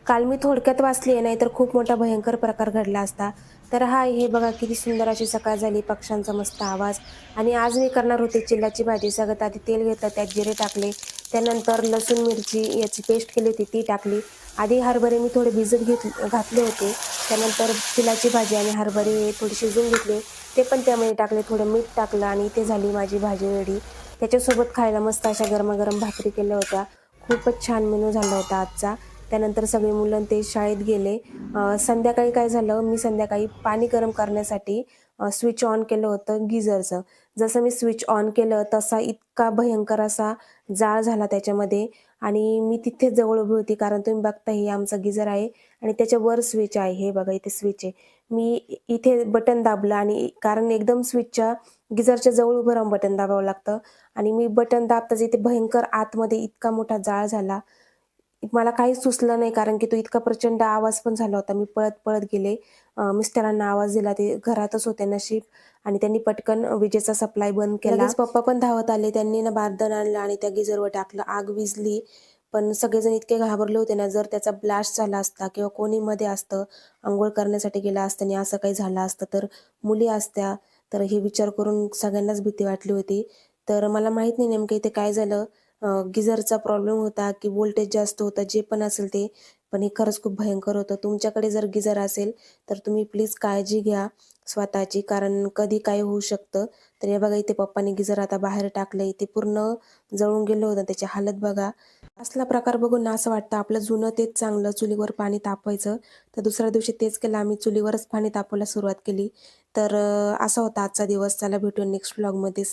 काल मी थोडक्यात वाचली आहे, नाहीतर खूप मोठा भयंकर प्रकार घडला असता. तर हे बघा किती सुंदर अशी सकाळ झाली, पक्ष्यांचा मस्त आवाज. आणि आज मी करणार होते चिल्लाची भाजी. सगळ्यात आधी तेल घेतलं, त्यात जिरे टाकले, त्यानंतर लसूण मिरची याची पेस्ट केली होती ती टाकली. आधी हरभरे मी थोडे घातले होते. त्यानंतर चिलाची भाजी आणि हरभरे थोडे शिजवून घेतले, ते पण त्यामध्ये टाकले, थोडं मीठ टाकलं आणि इथे झाली माझी भाजी रेडी. त्याच्यासोबत खायला मस्त अशा गरमागरम भाकरी केल्या होत्या. खूपच छान मेनू झाला होता आजचा. त्यानंतर सगळे मुलं ते शाळेत गेले. संध्याकाळी काय झालं, मी संध्याकाळी पाणी गरम करण्यासाठी स्विच ऑन केलं होतं गिझरचं. जसं मी स्विच ऑन केलं तसा इतका भयंकर असा जाळ झाला त्याच्यामध्ये. आणि मी तिथेच जवळ उभी होती, कारण तुम्ही बघता हे आमचा गिझर आहे आणि त्याच्यावर स्विच आहे. हे बघा इथे स्विच आहे. मी इथे बटन दाबलं आणि कारण एकदम स्विचच्या गिझरच्या जवळ उभं राहून बटन दाबावं लागतं आणि मी बटन दाबताच इथे भयंकर आतमध्ये इतका मोठा जाळ झाला. मला काहीच सुचलं नाही, कारण की तो इतका प्रचंड आवाज पण झाला होता. मी पळत-पळत गेले. मिस्टरांना आवाज दिला, ते घरातच होते नशीब आणि त्यांनी पटकन विजेचा सप्लाय बंद केला. लगेच पप्पा पण धावत आले. त्यांनी ना बारदान आणलं आणि त्या गिझरवर टाकलं. आग विझली. पण सगळेजण इतके घाबरले होते ना, जर त्याचा ब्लास्ट झाला असता किंवा कोणी मध्ये असतं, अंघोळ करण्यासाठी गेलं असतं आणि असं काही झालं असतं, तर मुली असत्या, तर हे विचार करून सगळ्यांनाच भीती वाटली होती. तर मला माहीत नाही नेमकं इथे काय झालं. गिझरचा प्रॉब्लेम होता की व्होल्टेज जास्त होतं, जे पण असेल ते. पण हे खरंच खूप भयंकर होतं. तुमच्याकडे जर गिझर असेल तर तुम्ही प्लीज काळजी घ्या स्वतःची, कारण कधी काय होऊ शकतं. तर हे बघा इथे पप्पांनी गिझर आता बाहेर टाकलंय. ते पूर्ण जळून गेलं होतं. त्याची हालत बघा. असला प्रकार बघून ना असं वाटतं आपलं जुनं तेच चांगलं, चुलीवर पाणी तापवायचं. तर दुसऱ्या दिवशी तेच केलं आम्ही, चुलीवरच पाणी तापवायला सुरुवात केली. तर असा होता आजचा दिवस. चला भेटूया नेक्स्ट व्लॉगमध्ये.